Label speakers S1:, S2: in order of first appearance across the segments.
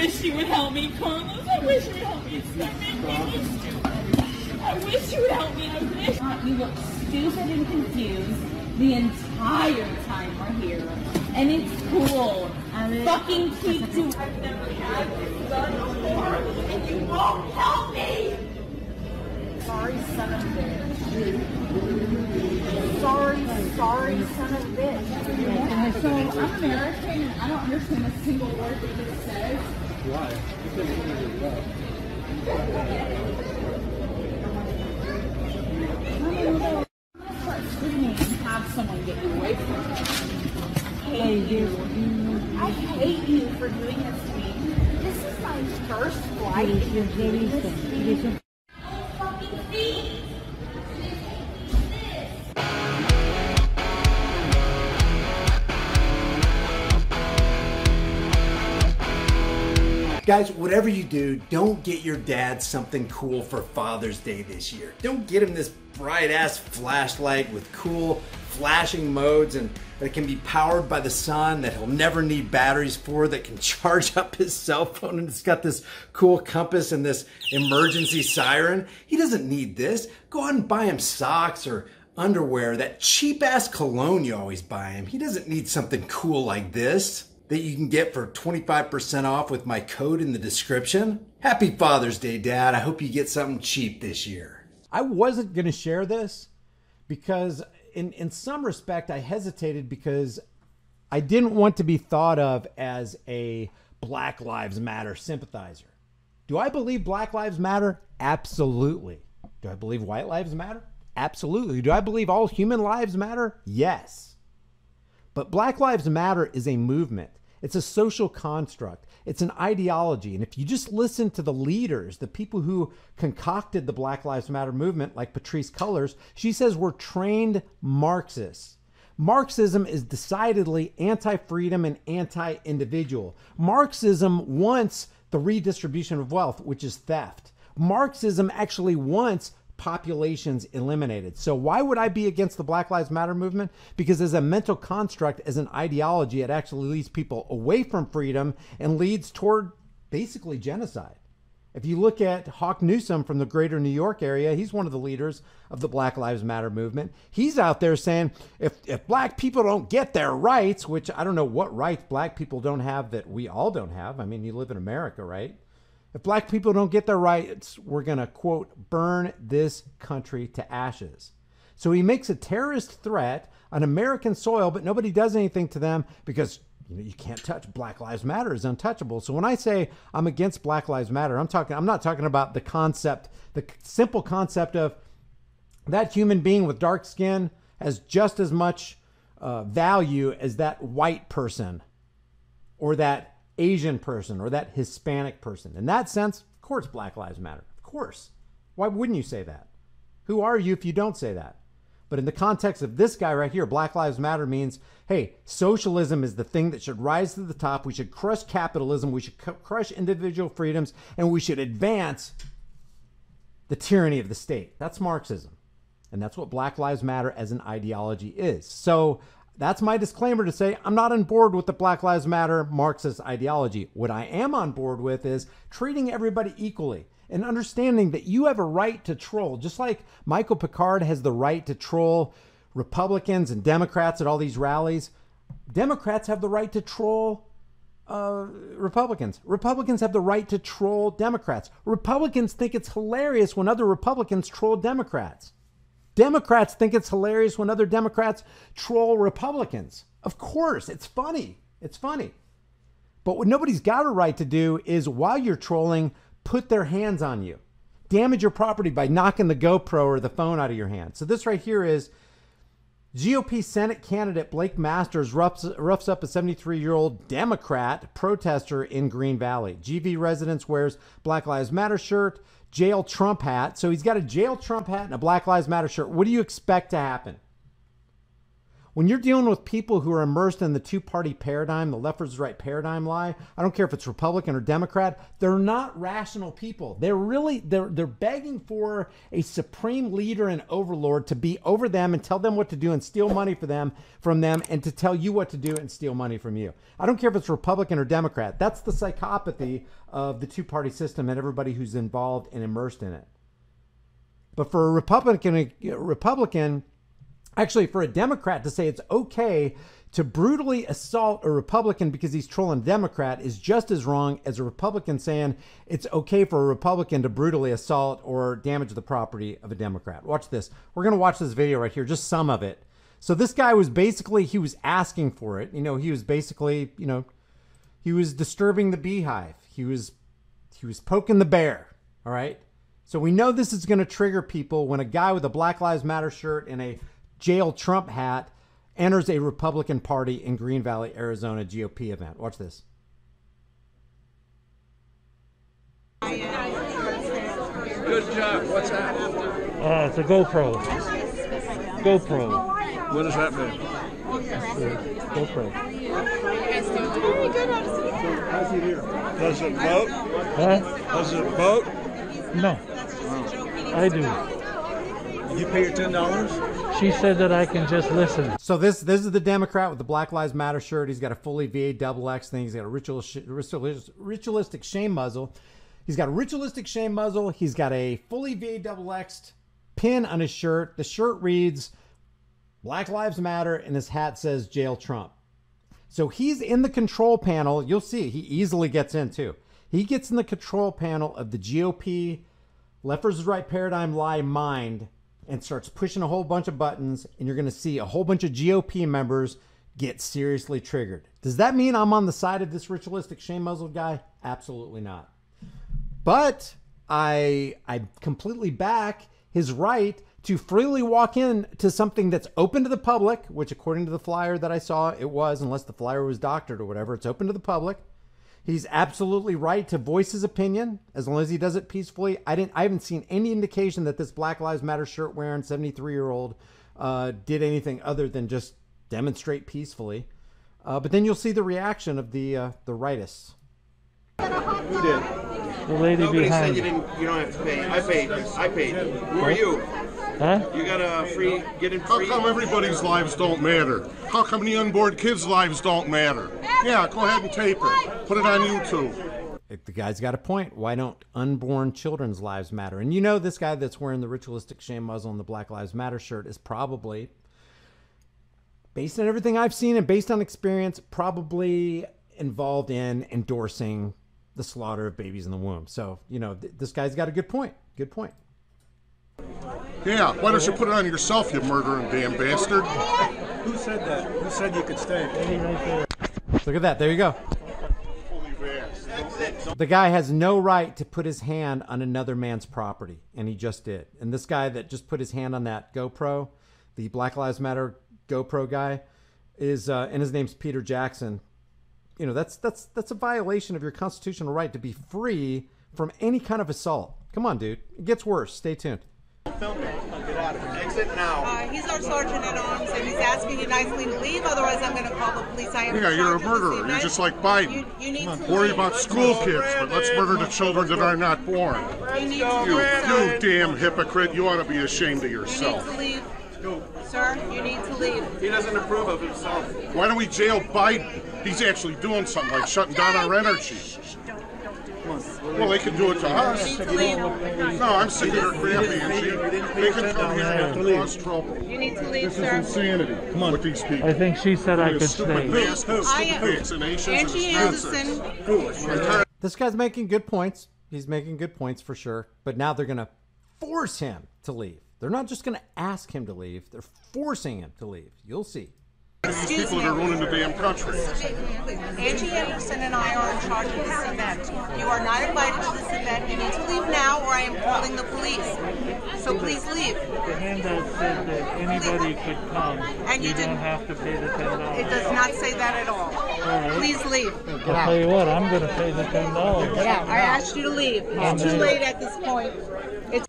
S1: wish you would help me, Carlos. I wish you would help me. It's not making me stupid. I wish you would help me. I wish. You look stupid and confused the entire time we're here. And it's cool. Fucking keep doing. I've never had this done before. And you won't help me. Sorry, son of a bitch. Sorry, son of a bitch. So I'm American and I don't understand a single word that it says. Why? Because it's really well. I'm gonna start screaming and have someone get you away from me. I hate you for doing this to me. This is my first flight. You're doing this to me.
S2: Guys, whatever you do, don't get your dad something cool for Father's Day this year. Don't get him this bright-ass flashlight with cool flashing modes and that can be powered by the sun, that he'll never need batteries for, that can charge up his cell phone, and it's got this cool compass and this emergency siren. He doesn't need this. Go out and buy him socks or underwear, that cheap-ass cologne you always buy him. He doesn't need something cool like this that you can get for 25% off with my code in the description. Happy Father's Day, Dad. I hope you get something cheap this year.
S3: I wasn't going to share this because in some respect I hesitated because I didn't want to be thought of as a Black Lives Matter sympathizer. Do I believe Black Lives Matter? Absolutely. Do I believe white lives matter? Absolutely. Do I believe all human lives matter? Yes. But Black Lives Matter is a movement. It's a social construct. It's an ideology. And if you just listen to the leaders, the people who concocted the Black Lives Matter movement, like Patrisse Cullors, she says we're trained Marxists. Marxism is decidedly anti-freedom and anti-individual. Marxism wants the redistribution of wealth, which is theft. Marxism actually wants populations eliminated. So why would I be against the Black Lives Matter movement? Because as a mental construct, as an ideology, it actually leads people away from freedom and leads toward basically genocide. If you look at Hawk Newsom from the greater New York area, he's one of the leaders of the Black Lives Matter movement. He's out there saying, if black people don't get their rights, which I don't know what rights black people don't have that we all don't have. I mean, you live in America, right? If black people don't get their rights, we're going to, quote, burn this country to ashes. So he makes a terrorist threat on American soil, but nobody does anything to them because you can't touch. Black Lives Matter is untouchable. So when I say I'm against Black Lives Matter, I'm not talking about the concept, the simple concept of that human being with dark skin has just as much value as that white person or that Asian person or that Hispanic person. In that sense, of course, Black Lives Matter. Of course. Why wouldn't you say that? Who are you if you don't say that? But in the context of this guy right here, Black Lives Matter means, hey, socialism is the thing that should rise to the top. We should crush capitalism. We should crush individual freedoms, and we should advance the tyranny of the state. That's Marxism. And that's what Black Lives Matter as an ideology is. So that's my disclaimer to say I'm not on board with the Black Lives Matter Marxist ideology. What I am on board with is treating everybody equally and understanding that you have a right to troll. Just like Michael Picard has the right to troll Republicans and Democrats at all these rallies, Democrats have the right to troll Republicans. Republicans have the right to troll Democrats. Republicans think it's hilarious when other Republicans troll Democrats. Democrats think it's hilarious when other Democrats troll Republicans. Of course, it's funny. It's funny. But what nobody's got a right to do is, while you're trolling, put their hands on you. Damage your property by knocking the GoPro or the phone out of your hand. So this right here is GOP Senate candidate Blake Masters roughs up a 73-year-old Democrat protester in Green Valley. GV residence wears Black Lives Matter shirt, jail Trump hat. So he's got a jail Trump hat and a Black Lives Matter shirt. What do you expect to happen? When you're dealing with people who are immersed in the two-party paradigm, the left versus right paradigm lie, I don't care if it's Republican or Democrat, they're not rational people. They're begging for a supreme leader and overlord to be over them and tell them what to do and steal money from them and to tell you what to do and steal money from you. I don't care if it's Republican or Democrat. That's the psychopathy of the two-party system and everybody who's involved and immersed in it. But for a Republican, actually, for a Democrat to say it's okay to brutally assault a Republican because he's trolling a Democrat is just as wrong as a Republican saying it's okay for a Republican to brutally assault or damage the property of a Democrat. Watch this. We're going to watch this video right here, just some of it. So this guy was basically, he was asking for it. You know, he was basically, you know, he was disturbing the beehive. He was poking the bear, all right? So we know this is going to trigger people when a guy with a Black Lives Matter shirt and a Jail Trump hat enters a Republican Party in Green Valley, Arizona GOP event. Watch this.
S4: Good job. What's that?
S5: It's a GoPro. GoPro.
S4: What does that mean?
S5: GoPro.
S4: Does it vote?
S5: Huh?
S4: Does it vote?
S5: No. I do.
S4: You pay your $10?
S5: She said that I can just listen.
S3: So this is the Democrat with the Black Lives Matter shirt. He's got a fully VA XX thing. He's got a ritualistic shame muzzle. He's got a ritualistic shame muzzle. He's got a fully VA XX pin on his shirt. The shirt reads Black Lives Matter and his hat says Jail Trump. So he's in the control panel. You'll see he easily gets in too. He gets in the control panel of the GOP left versus right paradigm lie mind and starts pushing a whole bunch of buttons, and you're going to see a whole bunch of GOP members get seriously triggered. Does that mean I'm on the side of this ritualistic shame muzzle guy? Absolutely not. But I completely back his right to freely walk in to something that's open to the public, which according to the flyer that I saw, it was, unless the flyer was doctored or whatever, it's open to the public. He's absolutely right to voice his opinion as long as he does it peacefully. I haven't seen any indication that this Black Lives Matter shirt wearing 73-year-old did anything other than just demonstrate peacefully. But then you'll see the reaction of the rightists.
S4: Who did?
S5: The lady
S6: Nobody
S5: behind.
S6: said you don't have to pay. I paid. I paid. Who are you?
S5: Huh?
S6: You got a free, get in
S7: How
S6: free.
S7: come everybody's lives don't matter? How come the unborn kids' lives don't matter? Yeah, go ahead and tape it. Put it on YouTube.
S3: The guy's got a point. Why don't unborn children's lives matter? And you know this guy that's wearing the ritualistic shame muzzle and the Black Lives Matter shirt is probably, based on everything I've seen and based on experience, probably involved in endorsing the slaughter of babies in the womb. So, you know, this guy's got a good point. Good point.
S7: Yeah, why don't you put it on yourself, you murdering damn bastard?
S4: Who said that? Who said you could stay?
S3: Look at that. There you go. The guy has no right to put his hand on another man's property, and he just did. And this guy that just put his hand on that GoPro, the Black Lives Matter GoPro guy, is and his name's Peter Jackson. You know, that's a violation of your constitutional right to be free from any kind of assault. Come on, dude. It gets worse. Stay tuned.
S6: Exit now.
S8: He's our sergeant at arms, and he's asking you nicely to leave. Otherwise, I'm going to call the police. I am.
S7: Yeah, you're a murderer. You're just like Biden.
S8: You need to
S7: Worry
S8: leave.
S7: about school kids, but let's murder the children that are not born.
S8: You need to leave,
S7: You
S8: sir.
S7: damn hypocrite. You ought to be ashamed of
S8: You need
S7: yourself.
S8: to leave, sir. You need to leave.
S6: He doesn't approve of himself.
S7: Why don't we jail Biden? He's actually doing something like shutting down our energy. Well, they can do it to
S8: You
S7: us.
S8: need to leave.
S7: No, I'm sick of their crap, Angie. They can come here and cause trouble.
S8: You need to leave,
S7: This is
S8: sir.
S7: insanity with these people.
S5: I think she said I could
S7: Stupid
S5: stay.
S7: masks, stupid
S8: I am
S7: vaccinations, and
S8: Angie
S7: it's
S8: Anderson.
S7: nonsense.
S3: This guy's making good points. He's making good points for sure. But now they're going to force him to leave. They're not just going to ask him to leave. They're forcing him to leave. You'll see.
S7: These
S8: Excuse
S7: people
S8: me.
S7: that are ruining the damn country.
S8: Angie Anderson and I are in charge of this event. You are not invited to this event. You need to leave now, or I am calling the police. So please leave.
S5: The handout said that anybody could come.
S8: And you
S5: You don't
S8: didn't-
S5: have to pay the
S8: It
S5: $10.
S8: does not say that at all.
S5: right.
S8: Please leave.
S5: I'll tell you what, I'm going to pay the $10.
S8: I asked you to leave. It's too late at this point.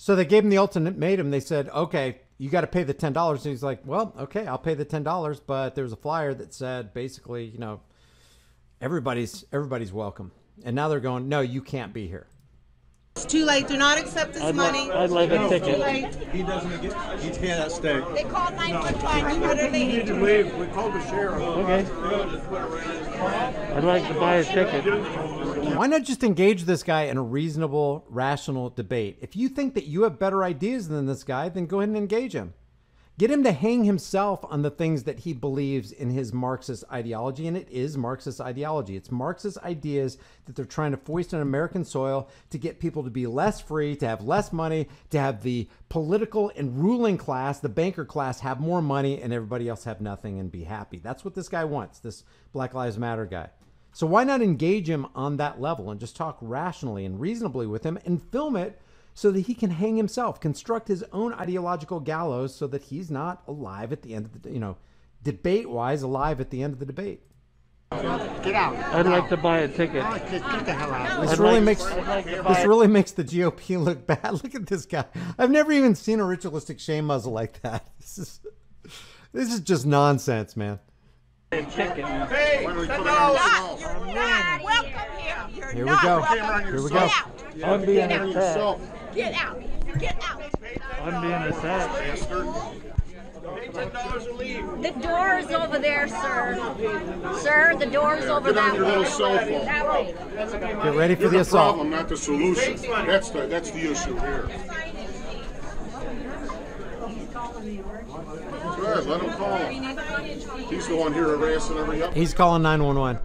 S3: So they gave him the ultimatum. They said, okay, you got to pay the $10. And he's like, well, okay, I'll pay the $10, but there's a flyer that said basically, you know, everybody's welcome. And now they're going, no, you can't be here.
S8: It's too late. Do not accept this money.
S5: I'd like a
S8: Too
S5: ticket.
S8: late.
S4: He doesn't get, he cannot stay.
S8: They called 911. You better
S4: You need
S8: leave.
S4: to leave. We called the sheriff.
S5: Okay. I'd like to buy a ticket.
S3: Why not just engage this guy in a reasonable, rational debate? If you think that you have better ideas than this guy, then go ahead and engage him. Get him to hang himself on the things that he believes in his Marxist ideology, and it is Marxist ideology. It's Marxist ideas that they're trying to foist on American soil to get people to be less free, to have less money, to have the political and ruling class, the banker class, have more money, and everybody else have nothing and be happy. That's what this guy wants, this Black Lives Matter guy. So why not engage him on that level and just talk rationally and reasonably with him and film it so that he can hang himself, construct his own ideological gallows so that he's not alive at the end of the, you know, debate-wise alive at the end of the debate.
S6: Get out.
S5: I'd like to buy a ticket.
S6: Get the hell out.
S3: This
S5: I'd
S3: really
S5: like-
S3: makes
S5: I'd like to buy
S3: this really makes the GOP look bad. Look at this guy. I've never even seen a ritualistic shame muzzle like that. This is just nonsense, man.
S5: a ticket.
S6: Hey,
S8: You're
S6: $10.
S8: not welcome here. You're
S3: Here we
S8: not
S3: go.
S8: welcome.
S3: Here we
S8: Get
S3: go.
S8: out.
S5: I'm being attacked.
S6: Yourself.
S8: Get out. Get out.
S5: I'm being attacked.
S6: Pay $10 and leave.
S9: The door's over there, sir. Sir, the door's over
S7: Get on
S9: that
S7: your
S9: way.
S7: little cell phone.
S9: That way.
S3: Get ready for
S7: You're
S3: the
S7: the
S3: assault.
S7: problem, not the solution. That's the issue here. Good, let him call him. He's the one here harassing everybody.
S3: He's calling 911.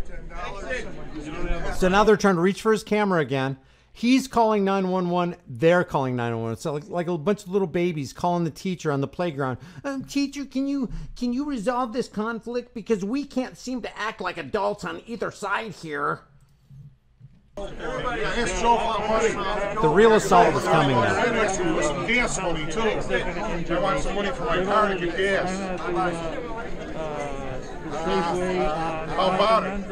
S3: So now they're trying to reach for his camera again. He's calling 911. They're calling 911. So like a bunch of little babies calling the teacher on the playground. Teacher, can you resolve this conflict? Because we can't seem to act like adults on either side here.
S7: Yeah, ask Joe for money.
S3: The real assault is coming
S7: I
S3: now.
S7: asked him for some gas money too. I want some money for my car to get gas. How about it?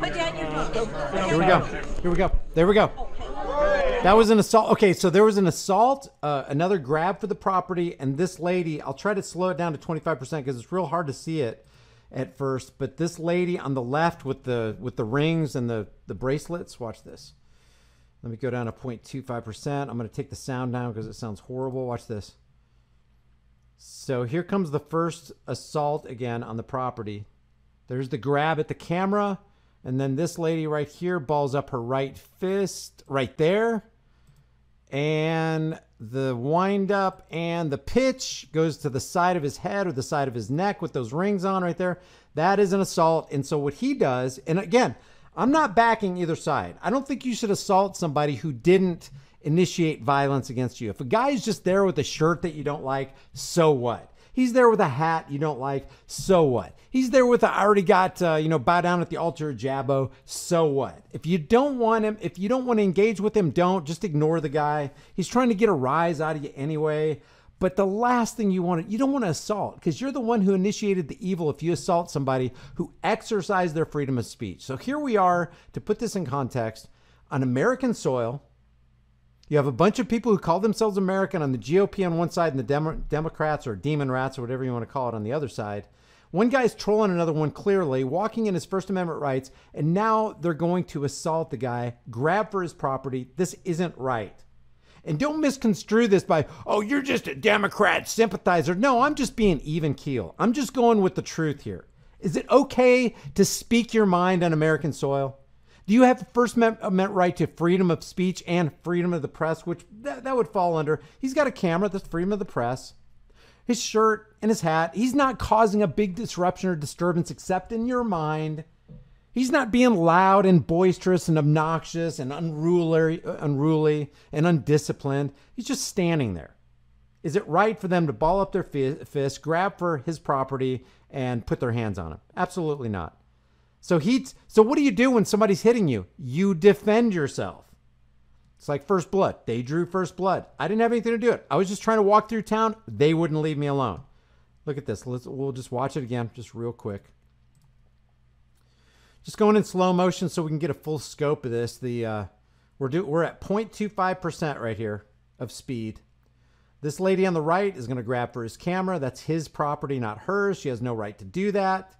S9: Put down your phone.
S3: Here we go. Here we go. There we go. That was an assault. Okay, so there was an assault, another grab for the property, and this lady, I'll try to slow it down to 25% because it's real hard to see it at first, but this lady on the left with the rings and the bracelets, watch this. Let me go down to 0.25%. I'm going to take the sound down because it sounds horrible. Watch this. So here comes the first assault again on the property. There's the grab at the camera, and then this lady right here balls up her right fist right there, and the wind up and the pitch goes to the side of his head or the side of his neck with those rings on right there. That is an assault. And so what he does, and again, I'm not backing either side. I don't think you should assault somebody who didn't initiate violence against you. If a guy is just there with a shirt that you don't like, so what? He's there with a hat you don't like, so what? He's there with I already got, bow down at the altar of Jabbo, so what? If you don't want him, if you don't want to engage with him, don't. Just ignore the guy. He's trying to get a rise out of you anyway. But the last thing you don't want to assault, because you're the one who initiated the evil if you assault somebody who exercised their freedom of speech. So here we are, to put this in context, on American soil. You have a bunch of people who call themselves American on the GOP on one side and the Democrats or demon rats or whatever you want to call it on the other side. One guy's trolling another one clearly, walking in his First Amendment rights, and now they're going to assault the guy, grab for his property. This isn't right. And don't misconstrue this by, oh, you're just a Democrat sympathizer. No, I'm just being even keel. I'm just going with the truth here. Is it okay to speak your mind on American soil? Do you have the First Amendment right to freedom of speech and freedom of the press, which that would fall under? He's got a camera, that's freedom of the press. His shirt and his hat. He's not causing a big disruption or disturbance except in your mind. He's not being loud and boisterous and obnoxious and unruly and undisciplined. He's just standing there. Is it right for them to ball up their fist, grab for his property, and put their hands on him? Absolutely not. So what do you do when somebody's hitting you? You defend yourself. It's like first blood. They drew first blood. I didn't have anything to do with it. I was just trying to walk through town. They wouldn't leave me alone. Look at this. We'll just watch it again, just real quick. Just going in slow motion so we can get a full scope of this. We're at 0.25% right here of speed. This lady on the right is going to grab for his camera. That's his property, not hers. She has no right to do that.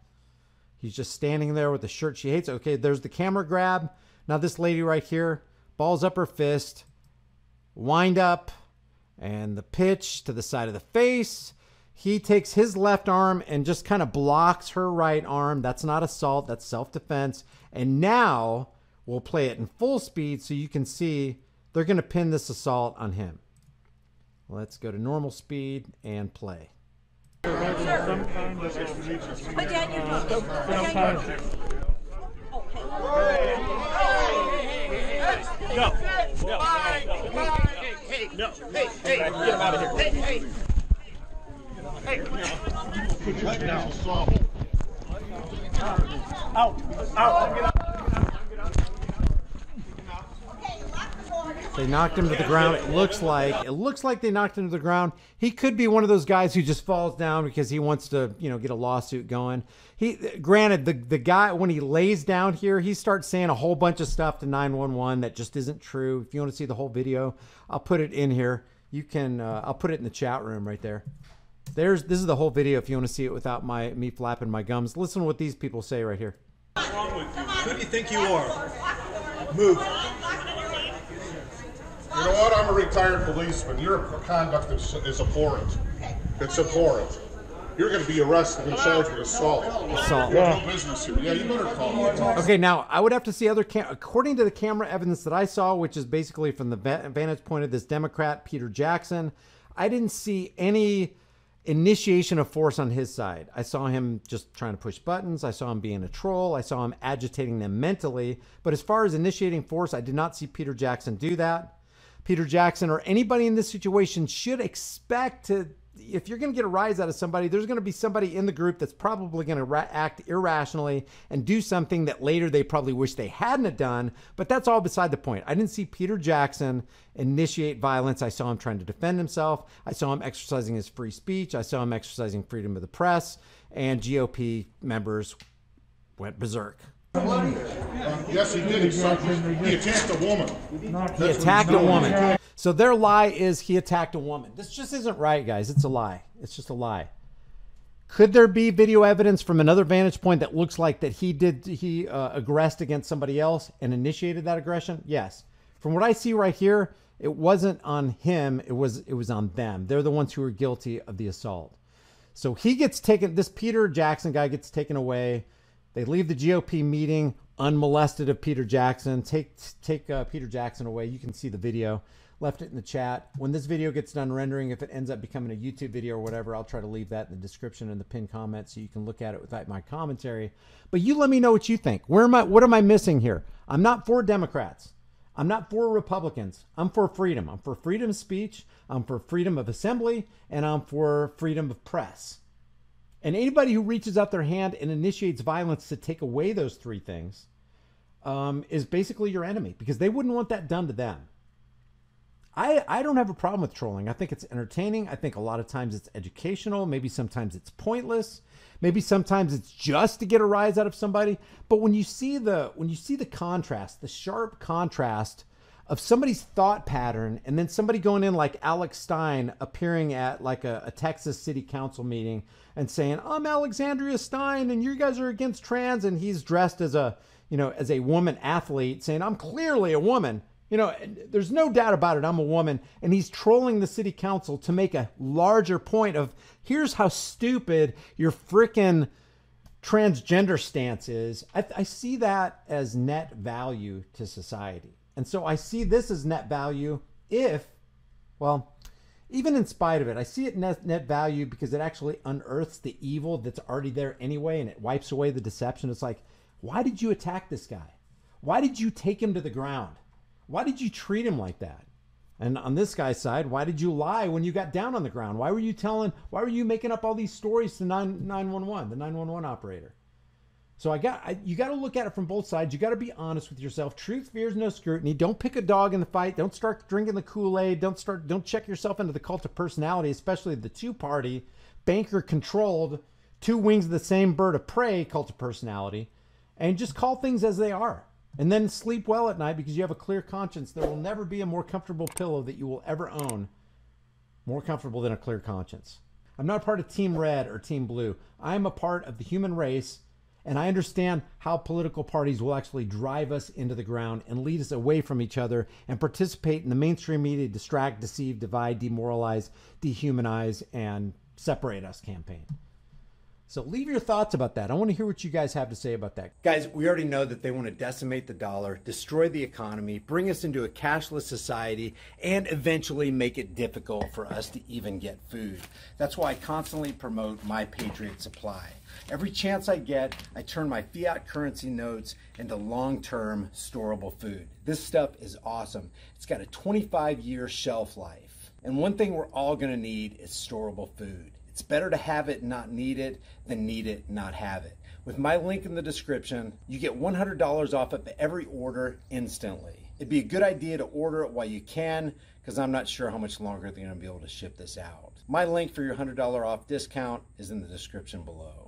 S3: He's just standing there with the shirt she hates. Okay, there's the camera grab. Now this lady right here, balls up her fist, wind up, and the pitch to the side of the face. He takes his left arm and just kind of blocks her right arm. That's not assault, that's self-defense. And now we'll play it in full speed so you can see they're going to pin this assault on him. Let's go to normal speed and play.
S9: Put down your phone.
S6: No. Hey, no. Hey, get him out of here. Hey. Out.
S3: They knocked him to the ground. It looks like they knocked him to the ground. He could be one of those guys who just falls down because he wants to, get a lawsuit going. Granted, the guy, when he lays down here, he starts saying a whole bunch of stuff to 911 that just isn't true. If you want to see the whole video, I'll put it in here. You can, I'll put it in the chat room right there. This is the whole video if you want to see it without me flapping my gums. Listen to what these people say right here.
S4: What's wrong with you? Who do you think you are? Move.
S7: You know what? I'm a retired policeman. Your conduct is abhorrent. It's abhorrent. You're going to be arrested and charged with assault.
S3: Assault.
S7: You have no business here. Yeah, you better call it.
S3: Okay, now I would have to see according to the camera evidence that I saw, which is basically from the vantage point of this Democrat, Peter Jackson, I didn't see any initiation of force on his side. I saw him just trying to push buttons. I saw him being a troll. I saw him agitating them mentally. But as far as initiating force, I did not see Peter Jackson do that. Peter Jackson or anybody in this situation should expect to, if you're going to get a rise out of somebody, there's going to be somebody in the group that's probably going to act irrationally and do something that later they probably wish they hadn't have done. But that's all beside the point. I didn't see Peter Jackson initiate violence. I saw him trying to defend himself. I saw him exercising his free speech. I saw him exercising freedom of the press, and GOP members went berserk.
S7: Yes, he did. He attacked a woman.
S3: He attacked a woman. So their lie is he attacked a woman. This just isn't right, guys. It's a lie. It's just a lie. Could there be video evidence from another vantage point that looks like that he aggressed against somebody else and initiated that aggression? Yes. From what I see right here, it wasn't on him. It was on them. They're the ones who were guilty of the assault. So he gets taken. This Peter Jackson guy gets taken away. They leave the GOP meeting unmolested of Peter Jackson. Take Peter Jackson away. You can see the video. Left it in the chat. When this video gets done rendering, if it ends up becoming a YouTube video or whatever, I'll try to leave that in the description and the pinned comment so you can look at it without my commentary. But you let me know what you think. What am I missing here? I'm not for Democrats. I'm not for Republicans. I'm for freedom. I'm for freedom of speech. I'm for freedom of assembly. And I'm for freedom of press. And anybody who reaches out their hand and initiates violence to take away those three things is basically your enemy, because they wouldn't want that done to them. I don't have a problem with trolling. I think it's entertaining. I think a lot of times it's educational. Maybe sometimes it's pointless. Maybe sometimes it's just to get a rise out of somebody. But when you see the contrast, the sharp contrast of somebody's thought pattern, and then somebody going in like Alex Stein appearing at like a Texas city council meeting and saying, I'm Alexandria Stein and you guys are against trans, and he's dressed as a woman athlete saying, I'm clearly a woman. There's no doubt about it. I'm a woman. And he's trolling the city council to make a larger point of, here's how stupid your frickin' transgender stance is. I see that as net value to society. And so I see this as net value even in spite of it, I see it net value because it actually unearths the evil that's already there anyway, and it wipes away the deception. It's like, why did you attack this guy? Why did you take him to the ground? Why did you treat him like that? And on this guy's side, why did you lie when you got down on the ground? Why were you making up all these stories to 911, the 911 operator? So you got to look at it from both sides. You got to be honest with yourself. Truth fears no scrutiny. Don't pick a dog in the fight. Don't start drinking the Kool-Aid. Don't check yourself into the cult of personality, especially the two-party, banker-controlled, two wings of the same bird of prey cult of personality, and just call things as they are. And then sleep well at night because you have a clear conscience. There will never be a more comfortable pillow that you will ever own, more comfortable than a clear conscience. I'm not part of Team Red or Team Blue. I am a part of the human race, and I understand how political parties will actually drive us into the ground and lead us away from each other and participate in the mainstream media distract, deceive, divide, demoralize, dehumanize, and separate us campaign. So leave your thoughts about that. I want to hear what you guys have to say about that.
S2: Guys, we already know that they want to decimate the dollar, destroy the economy, bring us into a cashless society, and eventually make it difficult for us to even get food. That's why I constantly promote My Patriot Supply. Every chance I get, I turn my fiat currency notes into long-term storable food. This stuff is awesome. It's got a 25-year shelf life. And one thing we're all going to need is storable food. It's better to have it and not need it than need it and not have it. With my link in the description, you get $100 off of every order instantly. It'd be a good idea to order it while you can, because I'm not sure how much longer they're going to be able to ship this out. My link for your $100 off discount is in the description below.